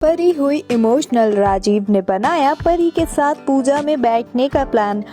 परी हुई इमोशनल, राजीव ने बनाया परी के साथ पूजा में बैठने का प्लान।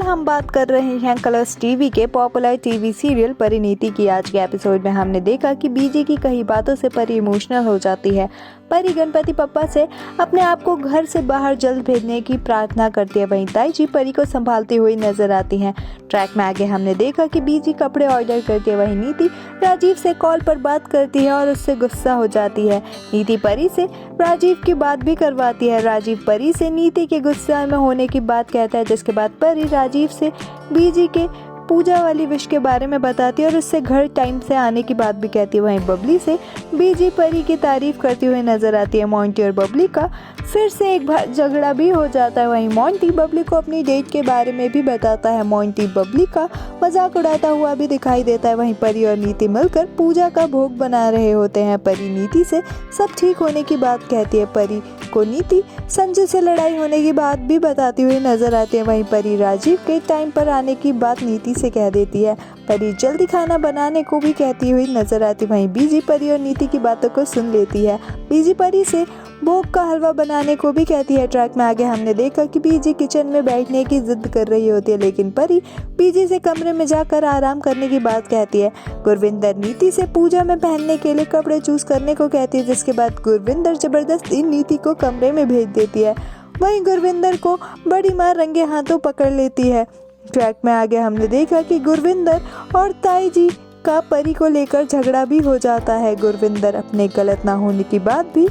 हम बात कर रहे हैं कलर्स टीवी के पॉपुलर टीवी सीरियल परिणीति की। आज के एपिसोड में हमने देखा कि बीजी की कई बातों से परी इमोशनल हो जाती है। परी गणपति पप्पा से अपने आप को घर से बाहर जल्द भेजने की प्रार्थना करती है। वहीं ताईजी परी को संभालती हुई नजर आती हैं। ट्रैक में आगे हमने देखा कि बीजी कपड़े ऑर्डर करती है। वहीं नीति राजीव से कॉल पर बात करती है और उससे गुस्सा हो जाती है। नीति परी से राजीव की बात भी करवाती है। राजीव परी से नीति के गुस्से में होने की बात कहता है, जिसके बाद परी राजीव से बीजी के पूजा वाली विश के बारे में बताती है और उससे घर टाइम से आने की बात भी कहती है। वहीं बबली से बीजी परी की तारीफ करती हुई नजर आती है। मोंटी और बबली का फिर से एक बार झगड़ा भी हो जाता है। वहीं मोंटी बबली को अपनी डेट के बारे में भी बताता है। मोंटी बबली का मजाक उड़ाता हुआ भी दिखाई देता है। वहीं परी और नीति मिलकर पूजा का भोग बना रहे होते हैं। परी नीति से सब ठीक होने की बात कहती है। परी को नीति संजू से लड़ाई होने की बात भी बताती हुई नजर आती है। वहीं परी राजीव के टाइम पर आने की बात नीति से कह देती है। परी जल्दी खाना बनाने को भी कहती हुई नजर आती। वहीं बीजी परी और नीति की बातों को सुन लेती है। बीजी परी से भोग का हलवा बनाने को भी कहती है। ट्रैक में आगे हमने देखा कि बीजी किचन में बैठने की जिद कर रही होती है, लेकिन परी बीजी से कमरे में जाकर आराम करने की बात कहती है। गुरविंदर नीति से पूजा में पहनने के लिए कपड़े चूज करने को कहती है, जिसके बाद गुरविंदर जबरदस्ती नीति को कमरे में भेज देती है। वहीं गुरविंदर को बड़ी माँ रंगे हाथों पकड़ लेती है। ट्रैक में आगे हमने देखा कि गुरविंदर और ताईजी का परी को लेकर झगड़ा भी हो जाता है। गुरविंदर अपने गलत ना होने की बात भी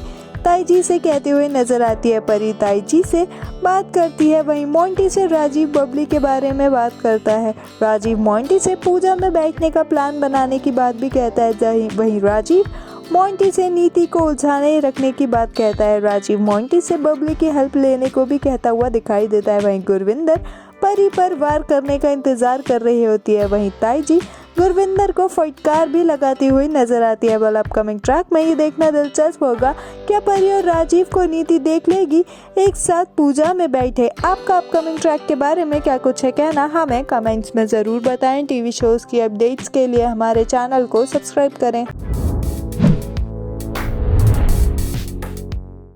ताईजी से कहते हुए नजर आती है। परी ताईजी से बात करती है। वहीं मोंटी से राजीव बबली के बारे में बात करता है। राजीव मोंटी से पूजा में बैठने का प्लान बनाने की बात भी कहता है। वहीं राजीव मोंटी से नीति को उलझाने रखने की बात कहता है। राजीव मोंटी से बबली की हेल्प लेने को भी कहता हुआ दिखाई देता है। वहीं गुरविंदर परी पर वार करने का इंतजार कर रही होती है। वहीं ताईजी गुरविंदर को फटकार भी लगाती हुई नजर आती है। अपकमिंग ट्रैक में ये देखना दिलचस्प होगा, क्या परी और राजीव को नीति देख लेगी एक साथ पूजा में बैठे। आपका अपकमिंग ट्रैक के बारे में क्या कुछ है कहना, हमें कमेंट्स में ज़रूर बताएं। टीवी शोज़ की अपडेट्स के लिए हमारे चैनल को सब्सक्राइब करें।